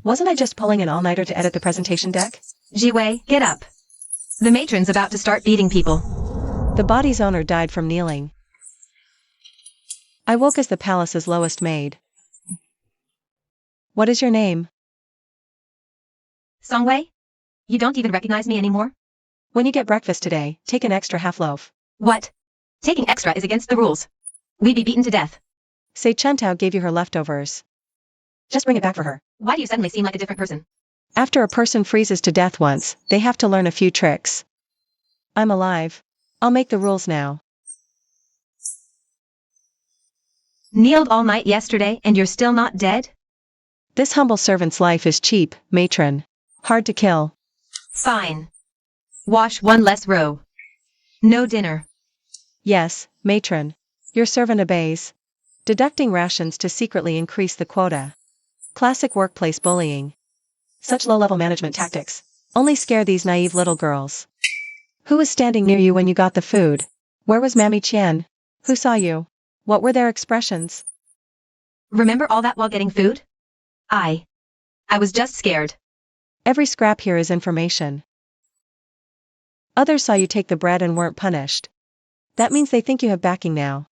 Wasn't I just pulling an all-nighter to edit the presentation deck? Jiwei, get up. The matron's about to start beating people. The body's owner died from kneeling. I woke as the palace's lowest maid. What is your name? Songwei? You don't even recognize me anymore? When you get breakfast today, take an extra half loaf. What? Taking extra is against the rules. We'd be beaten to death. Say Chuntao gave you her leftovers. Just bring it back for her. Why do you suddenly seem like a different person? After a person freezes to death once, they have to learn a few tricks. I'm alive. I'll make the rules now. Kneeled all night yesterday and you're still not dead? This humble servant's life is cheap, matron. Hard to kill. Fine. Wash one less row. No dinner. Yes, matron. Your servant obeys. Deducting rations to secretly increase the quota. Classic workplace bullying. Such low-level management tactics only scare these naive little girls. Who was standing near you when you got the food? Where was Mammy Qian? Who saw you? What were their expressions? Remember all that while getting food? I was just scared. Every scrap here is information. Others saw you take the bread and weren't punished. That means they think you have backing now.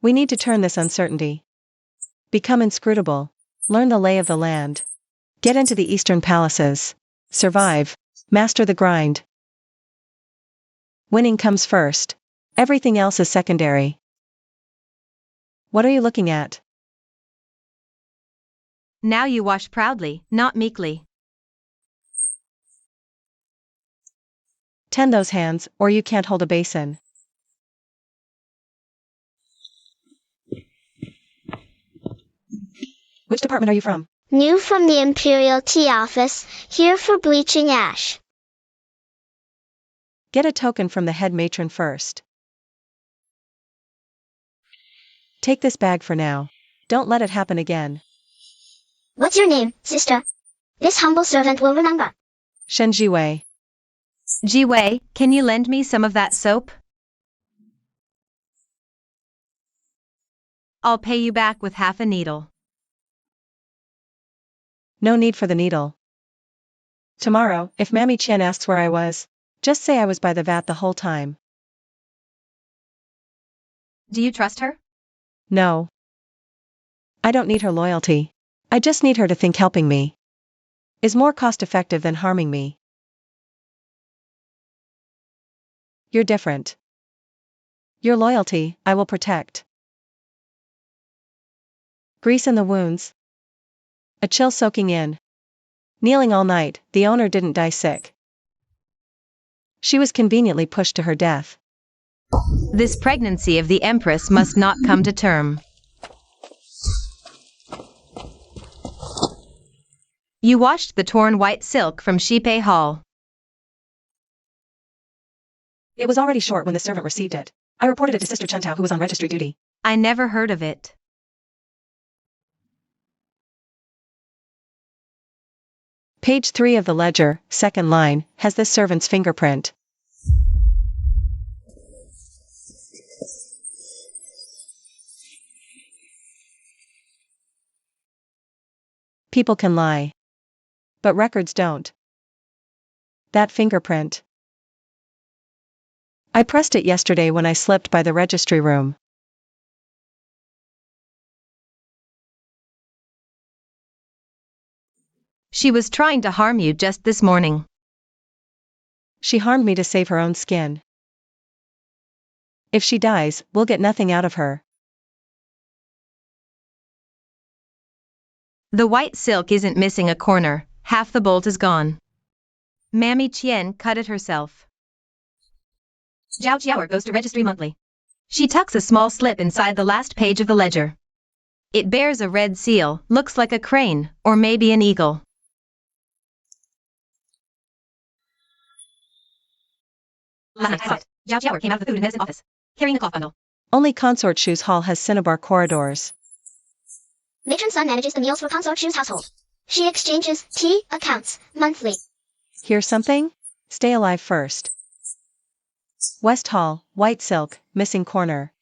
We need to turn this uncertainty. Become inscrutable. Learn the lay of the land. Get into the eastern palaces. Survive. Master the grind. Winning comes first. Everything else is secondary. What are you looking at? Now you wash proudly, not meekly. Tend those hands, or you can't hold a basin. Which department are you from? New from the Imperial Tea Office, here for bleaching ash. Get a token from the head matron first. Take this bag for now. Don't let it happen again. What's your name, sister? This humble servant will remember. Shen Jiwei. Jiwei, can you lend me some of that soap? I'll pay you back with half a needle. No need for the needle. Tomorrow, if Mammy Qian asks where I was, just say I was by the vat the whole time. Do you trust her? No. I don't need her loyalty. I just need her to think helping me is more cost-effective than harming me. You're different. Your loyalty, I will protect. Grease in the wounds. A chill soaking in. Kneeling all night, the owner didn't die sick. She was conveniently pushed to her death. This pregnancy of the Empress must not come to term. You washed the torn white silk from Shipei Hall. It was already short when the servant received it. I reported it to Sister Chuntao, who was on registry duty. I never heard of it. Page 3 of the ledger, second line, has this servant's fingerprint. People can lie. But records don't. That fingerprint. I pressed it yesterday when I slipped by the registry room. She was trying to harm you just this morning. She harmed me to save her own skin. If she dies, we'll get nothing out of her. The white silk isn't missing a corner, half the bolt is gone. Mammy Qian cut it herself. Zhao Jiaoer goes to registry monthly. She tucks a small slip inside the last page of the ledger. It bears a red seal, looks like a crane, or maybe an eagle. Last night I saw it. Zhao Jiaoer came out of the food and medicine office, carrying a cloth bundle. Only Consort Shoes Hall has cinnabar corridors. Matron's son manages the meals for Consort Shoes household. She exchanges tea accounts monthly. Hear something? Stay alive first. West Hall, white silk, missing corner.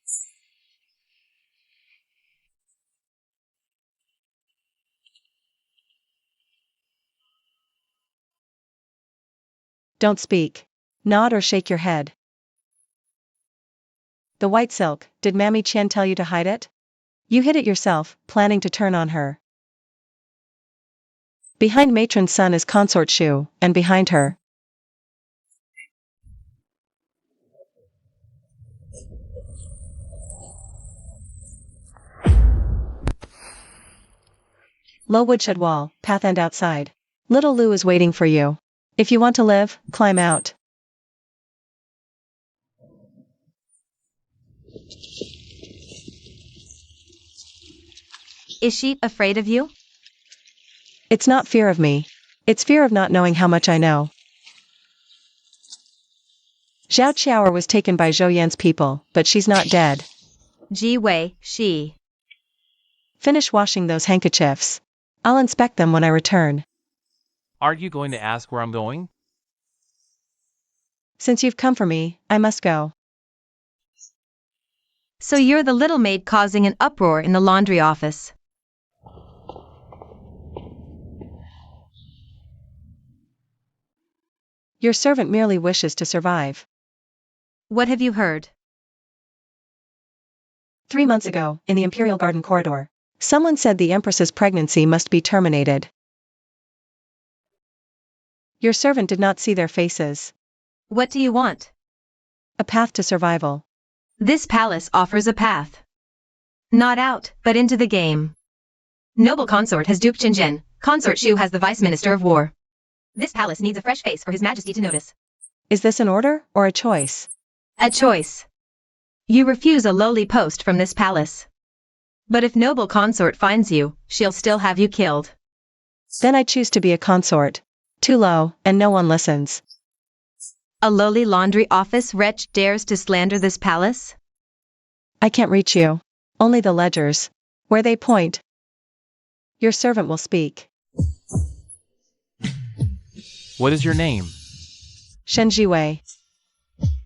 Don't speak. Nod or shake your head. The white silk, did Mammy Qian tell you to hide it? You hid it yourself, planning to turn on her. Behind matron's son is consort Shu, and behind her. Low woodshed wall, path end outside. Little Lu is waiting for you. If you want to live, climb out. Is she afraid of you? It's not fear of me. It's fear of not knowing how much I know. Zhao Qiaoer was taken by Zhou Yan's people, but she's not dead. Ji Wei, she. Finish washing those handkerchiefs. I'll inspect them when I return. Aren't you going to ask where I'm going? Since you've come for me, I must go. So you're the little maid causing an uproar in the laundry office. Your servant merely wishes to survive. What have you heard? 3 months ago, in the Imperial Garden corridor, someone said the Empress's pregnancy must be terminated. Your servant did not see their faces. What do you want? A path to survival. This palace offers a path. Not out, but into the game. Noble consort has duped Qinzhen. Consort Shu has the Vice Minister of War. This palace needs a fresh face for His Majesty to notice. Is this an order, or a choice? A choice. You refuse a lowly post from this palace. But if noble consort finds you, she'll still have you killed. Then I choose to be a consort. Too low, and no one listens. A lowly laundry office wretch dares to slander this palace? I can't reach you. Only the ledgers. Where they point. Your servant will speak. What is your name? Shen Jiwei.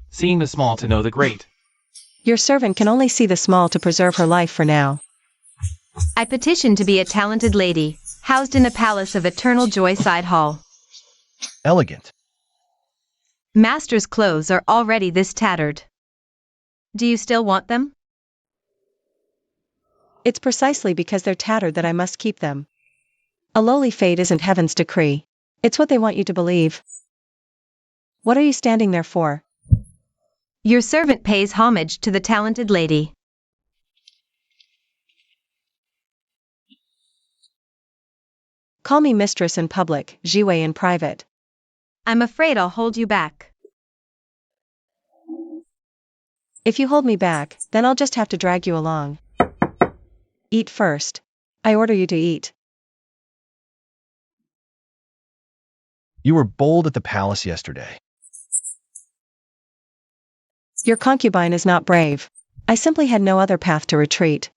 Seeing the small to know the great. Your servant can only see the small to preserve her life for now. I petition to be a talented lady, housed in a palace of eternal joy side hall. Elegant. Master's clothes are already this tattered. Do you still want them? It's precisely because they're tattered that I must keep them. A lowly fate isn't heaven's decree. It's what they want you to believe. What are you standing there for? Your servant pays homage to the talented lady. Call me mistress in public, Jiwei in private. I'm afraid I'll hold you back. If you hold me back, then I'll just have to drag you along. Eat first. I order you to eat. You were bold at the palace yesterday. Your concubine is not brave. I simply had no other path to retreat.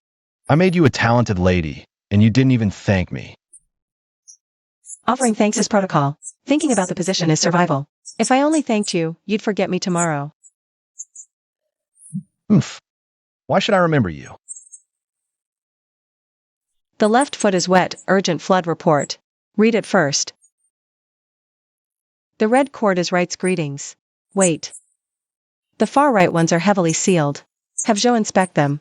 I made you a talented lady, and you didn't even thank me. Offering thanks is protocol. Thinking about the position is survival. If I only thanked you, you'd forget me tomorrow. Oomph. Why should I remember you? The left foot is wet, urgent flood report. Read it first. The red cord is writes greetings. Wait. The far right ones are heavily sealed. Have Zhou inspect them.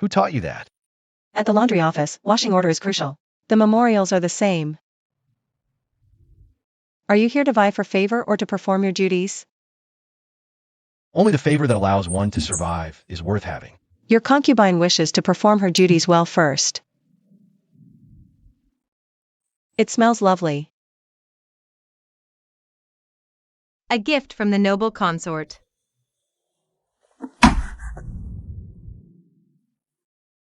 Who taught you that? At the laundry office, washing order is crucial. The memorials are the same. Are you here to vie for favor or to perform your duties? Only the favor that allows one to survive is worth having. Your concubine wishes to perform her duties well first. It smells lovely. A gift from the noble consort.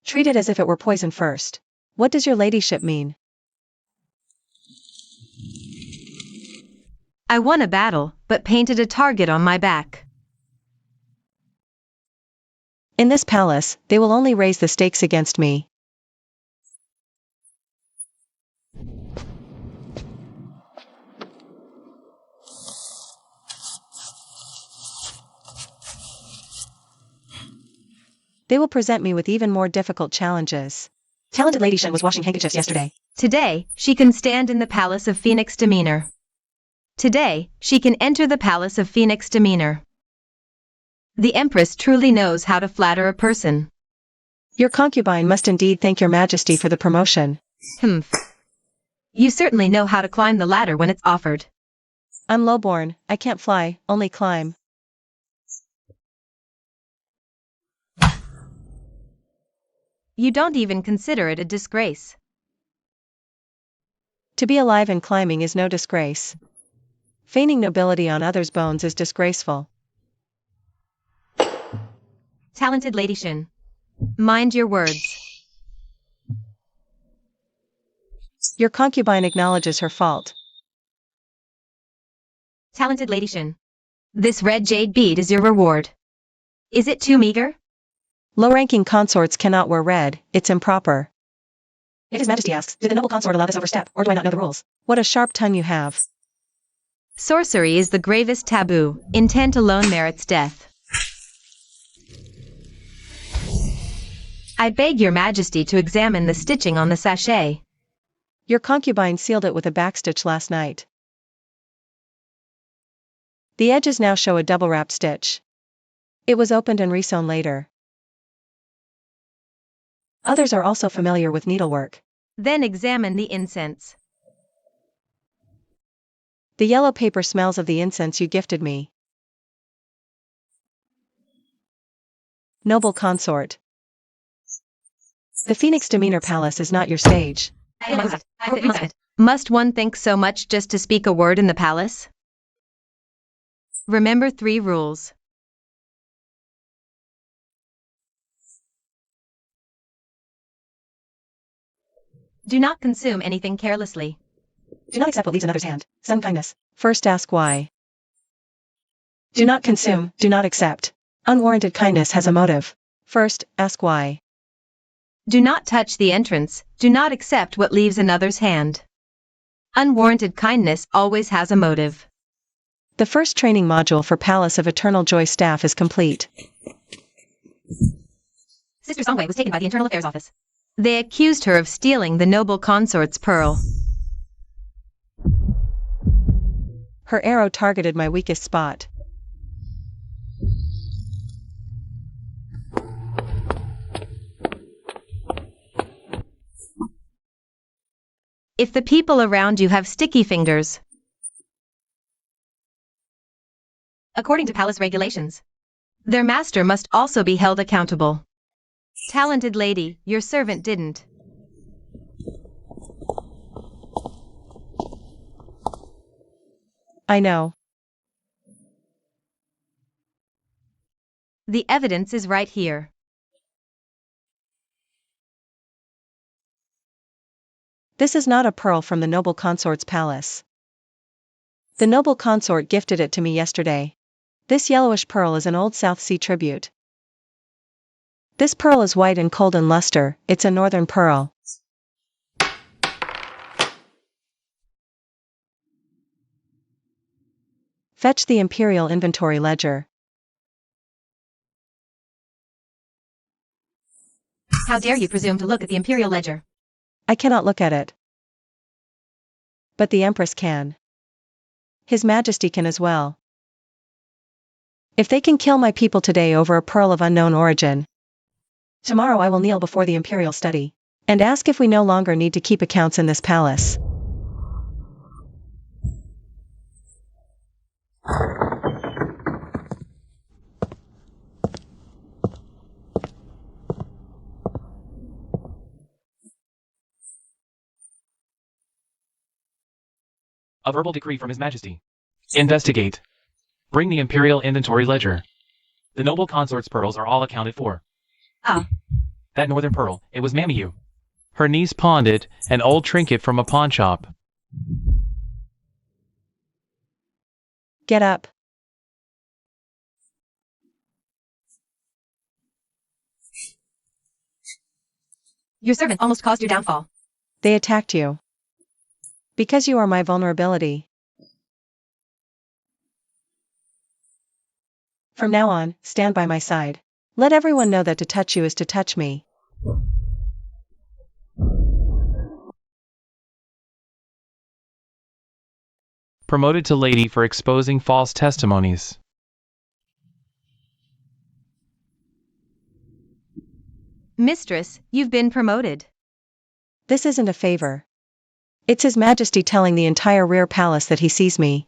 Treat it as if it were poison first. What does your ladyship mean? I won a battle, but painted a target on my back. In this palace, they will only raise the stakes against me. They will present me with even more difficult challenges. Talented Lady Shen was washing handkerchiefs yesterday. Today, she can stand in the palace of Phoenix demeanor. Today, she can enter the palace of Phoenix demeanor. The Empress truly knows how to flatter a person. Your concubine must indeed thank your majesty for the promotion. Humph. You certainly know how to climb the ladder when it's offered. I'm lowborn, I can't fly, only climb. You don't even consider it a disgrace. To be alive and climbing is no disgrace. Feigning nobility on others' bones is disgraceful. Talented Lady Shen. Mind your words. Your concubine acknowledges her fault. Talented Lady Shen. This red jade bead is your reward. Is it too meager? Low-ranking consorts cannot wear red, it's improper. If His Majesty asks, did the noble consort allow this overstep, or do I not know the rules? What a sharp tongue you have. Sorcery is the gravest taboo. Intent alone merits death. I beg your majesty to examine the stitching on the sachet. Your concubine sealed it with a backstitch last night. The edges now show a double-wrap stitch. It was opened and resewn later. Others are also familiar with needlework. Then examine the incense. The yellow paper smells of the incense you gifted me. Noble consort. The Phoenix Demeanor Palace is not your stage. Must one think so much just to speak a word in the palace? Remember 3 rules. Do not consume anything carelessly. Do not accept what leaves another's hand. Some kindness. First ask why. Do not consume, do not accept. Unwarranted kindness has a motive. First, ask why. Do not touch the entrance, do not accept what leaves another's hand. Unwarranted kindness always has a motive. The first training module for Palace of Eternal Joy staff is complete. Sister Songwei was taken by the Internal Affairs Office. They accused her of stealing the noble consort's pearl. Her arrow targeted my weakest spot. If the people around you have sticky fingers, according to palace regulations, their master must also be held accountable. Talented lady, your servant didn't. I know. The evidence is right here. This is not a pearl from the noble consort's palace. The noble consort gifted it to me yesterday. This yellowish pearl is an old South Sea tribute. This pearl is white and cold in luster, it's a northern pearl. Fetch the imperial inventory ledger. How dare you presume to look at the imperial ledger? I cannot look at it. But the Empress can. His Majesty can as well. If they can kill my people today over a pearl of unknown origin, tomorrow I will kneel before the imperial study, and ask if we no longer need to keep accounts in this palace. A verbal decree from His Majesty. Investigate. Bring the Imperial Inventory Ledger. The noble consort's pearls are all accounted for. Ah. That northern pearl, it was Mamiyu. Her niece pawned it, an old trinket from a pawn shop. Get up. Your servant almost caused your downfall. They attacked you. Because you are my vulnerability. From now on, stand by my side. Let everyone know that to touch you is to touch me. Promoted to lady for exposing false testimonies. Mistress, you've been promoted. This isn't a favor. It's His Majesty telling the entire rear palace that he sees me.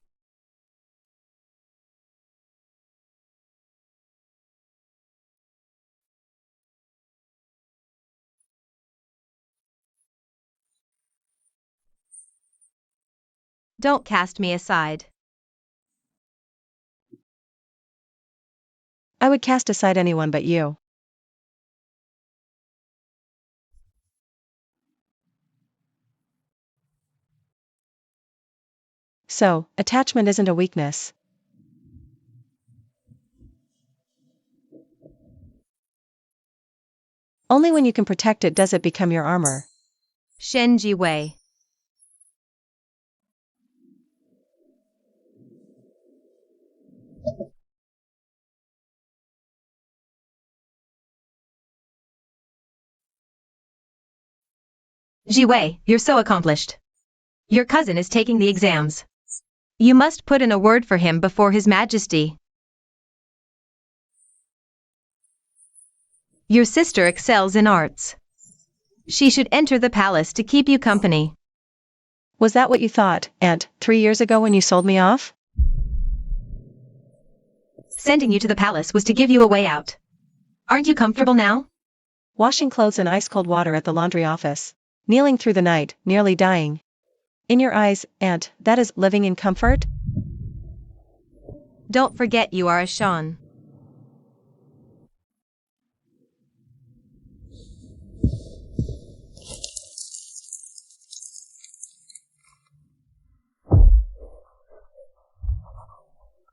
Don't cast me aside. I would cast aside anyone but you. So, attachment isn't a weakness. Only when you can protect it does it become your armor. Shen Jiwei. Jiwei, you're so accomplished. Your cousin is taking the exams. You must put in a word for him before His Majesty. Your sister excels in arts. She should enter the palace to keep you company. Was that what you thought, Aunt, 3 years ago when you sold me off? Sending you to the palace was to give you a way out. Aren't you comfortable now? Washing clothes in ice-cold water at the laundry office. Kneeling through the night, nearly dying. In your eyes, Aunt, that is living in comfort? Don't forget you are a Shan.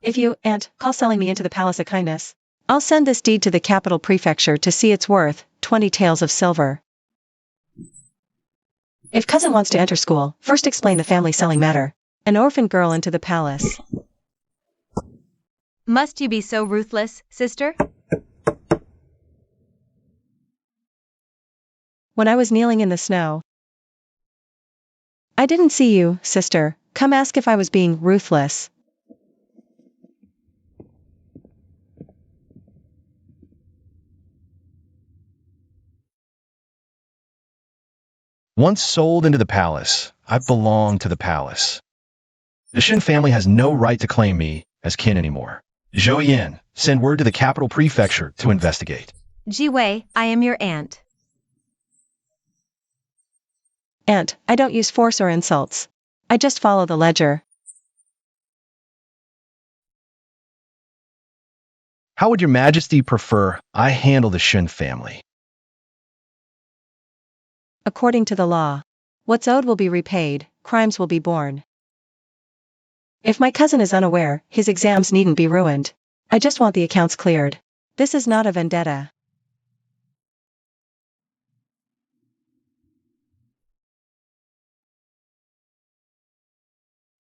If you, Aunt, call selling me into the palace a kindness, I'll send this deed to the capital prefecture to see its worth, 20 taels of silver. If cousin wants to enter school, first explain the family selling matter. An orphan girl into the palace. Must you be so ruthless, sister? When I was kneeling in the snow. I didn't see you, sister. Come ask if I was being ruthless. Once sold into the palace, I belong to the palace. The Shin family has no right to claim me as kin anymore. Zhou Yin, send word to the capital prefecture to investigate. Jiwei, I am your aunt. Aunt, I don't use force or insults. I just follow the ledger. How would your majesty prefer I handle the Shin family? According to the law. What's owed will be repaid, crimes will be borne. If my cousin is unaware, his exams needn't be ruined. I just want the accounts cleared. This is not a vendetta.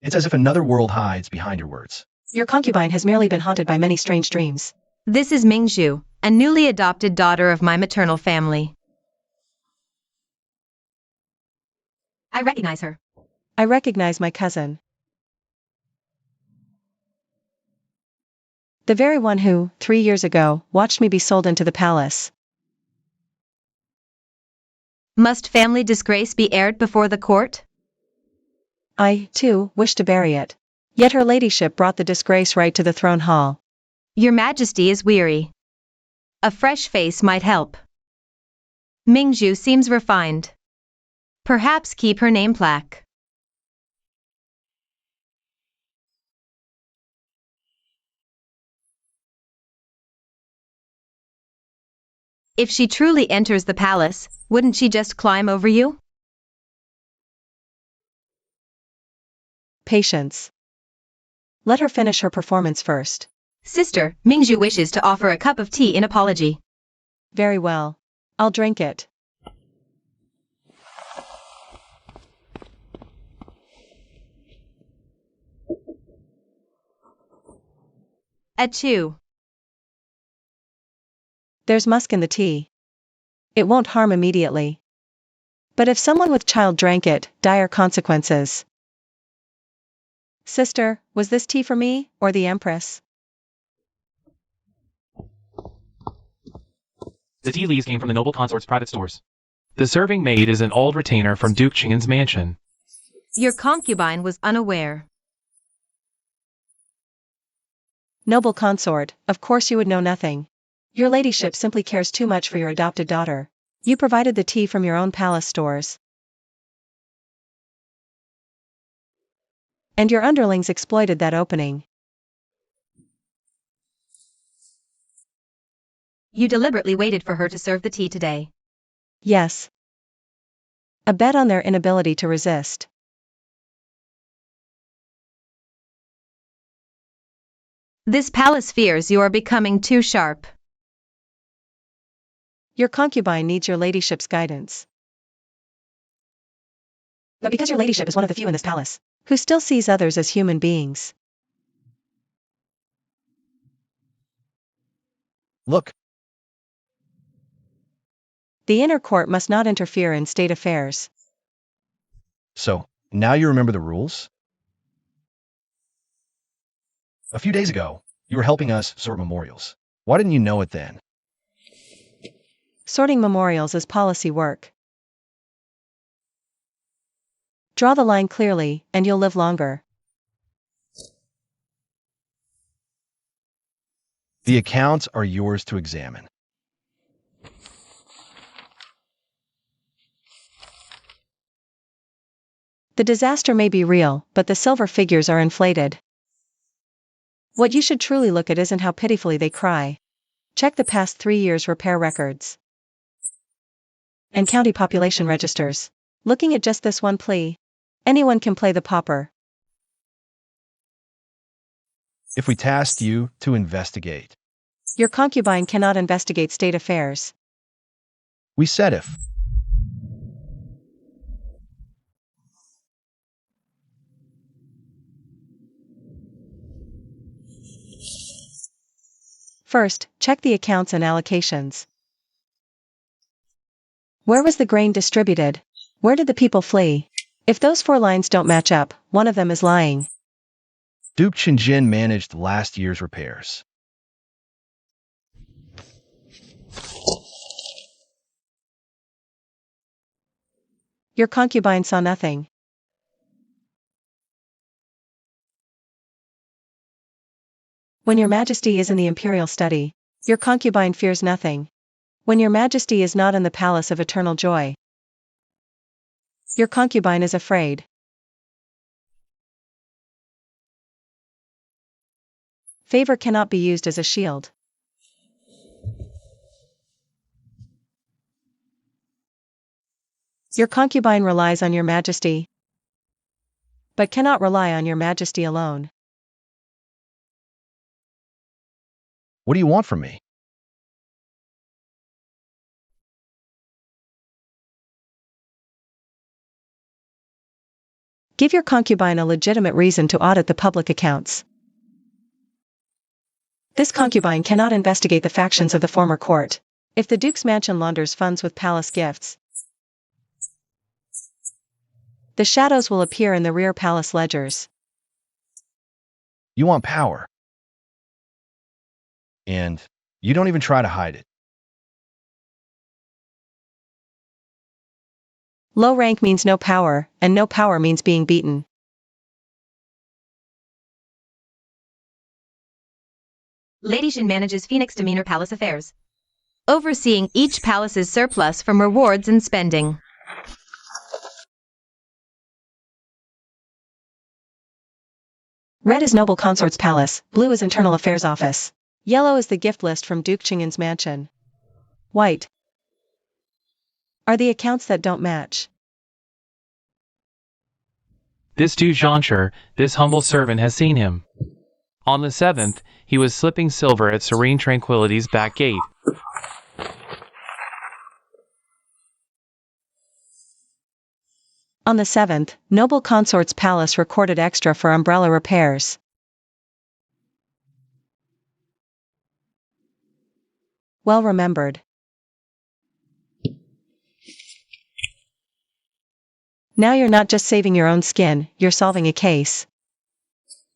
It's as if another world hides behind your words. Your concubine has merely been haunted by many strange dreams. This is Mingzhu, a newly adopted daughter of my maternal family. I recognize her. I recognize my cousin. The very one who, 3 years ago, watched me be sold into the palace. Must family disgrace be aired before the court? I, too, wish to bury it. Yet her ladyship brought the disgrace right to the throne hall. Your Majesty is weary. A fresh face might help. Mingzhu seems refined. Perhaps keep her name plaque. If she truly enters the palace, wouldn't she just climb over you? Patience. Let her finish her performance first. Sister, Mingzhu wishes to offer a cup of tea in apology. Very well. I'll drink it. Achoo. There's musk in the tea. It won't harm immediately. But if someone with child drank it, dire consequences. Sister, was this tea for me, or the Empress? The tea leaves came from the noble consort's private stores. The serving maid is an old retainer from Duke Chingan's mansion. Your concubine was unaware. Noble consort, of course you would know nothing. Your ladyship simply cares too much for your adopted daughter. You provided the tea from your own palace stores. And your underlings exploited that opening. You deliberately waited for her to serve the tea today. Yes. A bet on their inability to resist. This palace fears you are becoming too sharp. Your concubine needs your ladyship's guidance. But because your ladyship is one of the few in this palace, who still sees others as human beings. Look, The inner court must not interfere in state affairs. so, now you remember the rules? A few days ago, you were helping us sort memorials. Why didn't you know it then? Sorting memorials is policy work. Draw the line clearly, and you'll live longer. The accounts are yours to examine. The disaster may be real, but the silver figures are inflated. What you should truly look at isn't how pitifully they cry. Check the past 3 years' repair records and county population registers. Looking at just this one plea, anyone can play the pauper. If we tasked you to investigate, Your concubine cannot investigate state affairs. we said if. First, check the accounts and allocations. Where was the grain distributed? Where did the people flee? If those 4 lines don't match up, one of them is lying. Duke Chinjin managed last year's repairs. Your concubine saw nothing. When your majesty is in the imperial study, your concubine fears nothing. When your majesty is not in the palace of eternal joy, your concubine is afraid. Favor cannot be used as a shield. Your concubine relies on your majesty, but cannot rely on your majesty alone. What do you want from me? Give your concubine a legitimate reason to audit the public accounts. This concubine cannot investigate the factions of the former court. If the Duke's mansion launders funds with palace gifts, the shadows will appear in the rear palace ledgers. You want power. And you don't even try to hide it. Low rank means no power, and no power means being beaten. Lady Shin manages Phoenix Demeanor Palace affairs, overseeing each palace's surplus from rewards and spending. Red is Noble Consort's palace, blue is Internal Affairs office. Yellow is the gift list from Duke Chingan's mansion. White are the accounts that don't match. This Du Zhansher, this humble servant has seen him. On the 7th, he was slipping silver at Serene Tranquility's back gate. On the 7th, Noble Consort's palace recorded extra for umbrella repairs. Well remembered. Now you're not just saving your own skin, you're solving a case.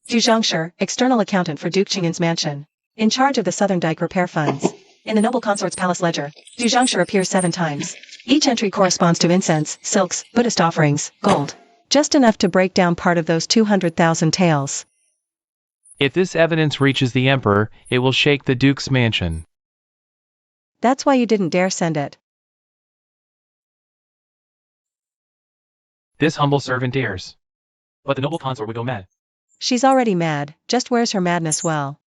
Zhu Zhongshe, external accountant for Duke Qing'an's mansion. In charge of the Southern Dike repair funds. In the noble consort's palace ledger, Zhu Zhongshe appears 7 times. Each entry corresponds to incense, silks, Buddhist offerings, gold. Just enough to break down part of those 200,000 taels. If this evidence reaches the Emperor, it will shake the Duke's mansion. That's why you didn't dare send it. This humble servant dares. But the noble consort would go mad. She's already mad, just wears her madness well.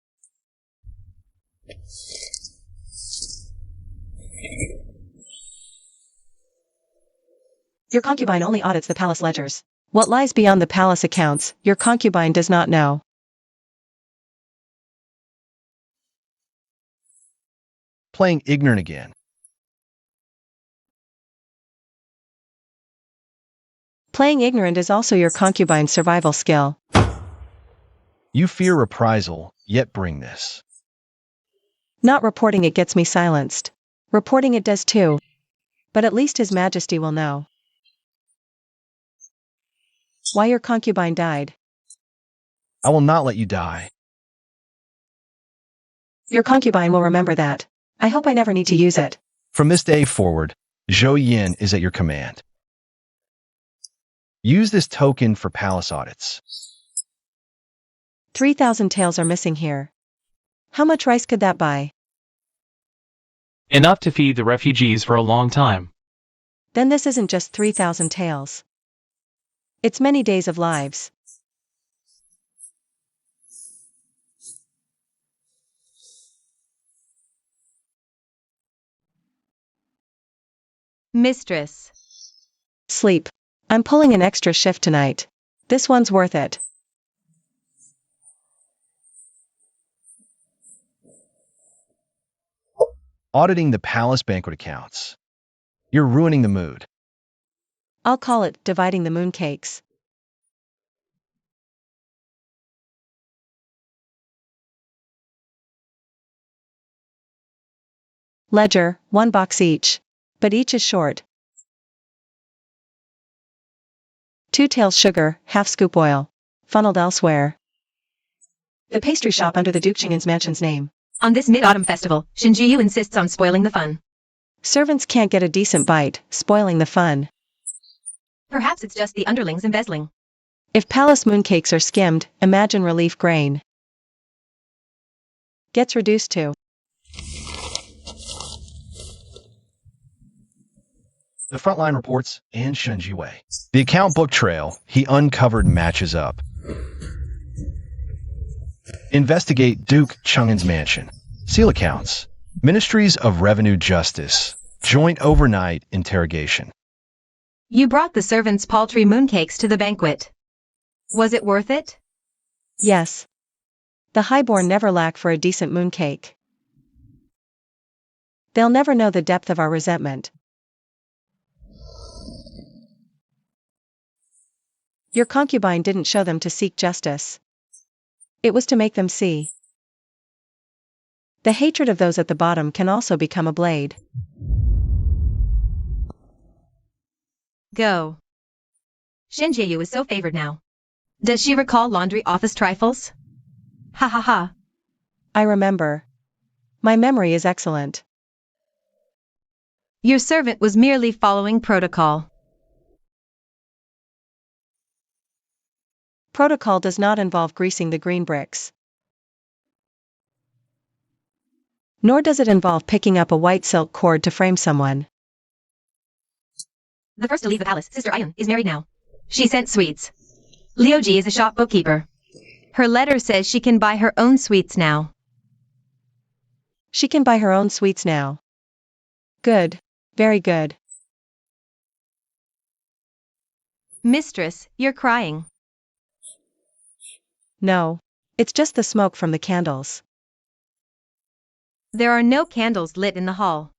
Your concubine only audits the palace ledgers. What lies beyond the palace accounts, your concubine does not know. Playing ignorant again. Playing ignorant is also your concubine's survival skill. You fear reprisal, yet bring this. Not reporting it gets me silenced. Reporting it does too. But at least His Majesty will know. Why your concubine died. I will not let you die. Your concubine will remember that. I hope I never need to use it. From this day forward, Zhou Yin is at your command. Use this token for palace audits. 3,000 taels are missing here. How much rice could that buy? Enough to feed the refugees for a long time. Then this isn't just 3,000 taels. It's many days of lives. Mistress. Sleep. I'm pulling an extra shift tonight. This one's worth it. Auditing the palace banquet accounts. You're ruining the mood. I'll call it dividing the mooncakes. Ledger, 1 box each. But each is short. 2 taels sugar, half scoop oil. Funneled elsewhere. The pastry shop under the Duke Qing'an's mansion's name. On this mid-autumn festival, Shinjiyu insists on spoiling the fun. Servants can't get a decent bite, spoiling the fun. Perhaps it's just the underlings embezzling. If palace mooncakes are skimmed, imagine relief grain. Gets reduced to. The frontline reports and Shenjiwei. The account book trail he uncovered matches up. Investigate Duke Chang'an's mansion. Seal accounts. Ministries of Revenue Justice. Joint overnight interrogation. You brought the servants' paltry mooncakes to the banquet. Was it worth it? Yes. The highborn never lack for a decent mooncake. They'll never know the depth of our resentment. Your concubine didn't show them to seek justice. It was to make them see. The hatred of those at the bottom can also become a blade. Go. Shinjiyu is so favored now. Does she recall laundry office trifles? Ha ha ha. I remember. My memory is excellent. Your servant was merely following protocol. Protocol does not involve greasing the green bricks. Nor does it involve picking up a white silk cord to frame someone. The first to leave the palace, Sister Ayun, is married now. She sent sweets. Liu Ji is a shop bookkeeper. Her letter says she can buy her own sweets now. She can buy her own sweets now. Good. Very good. Mistress, you're crying. No. It's just the smoke from the candles. There are no candles lit in the hall.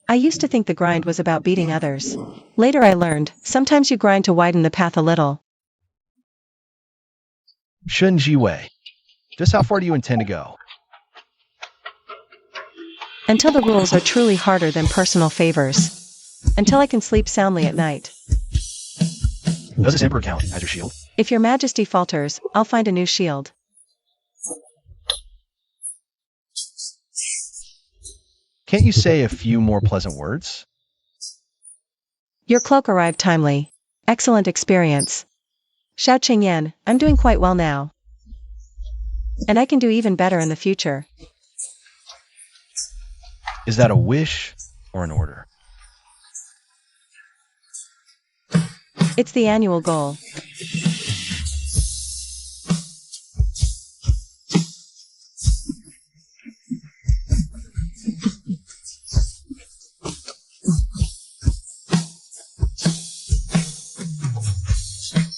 I used to think the grind was about beating others. Later I learned, sometimes you grind to widen the path a little. Shenjiwei. Just how far do you intend to go? Until the rules are truly harder than personal favors. Until I can sleep soundly at night. Does this emperor count as your shield? If your majesty falters, I'll find a new shield. Can't you say a few more pleasant words? Your cloak arrived timely. Excellent experience. Xiao Qingyan, I'm doing quite well now. And I can do even better in the future. Is that a wish or an order? It's the annual goal.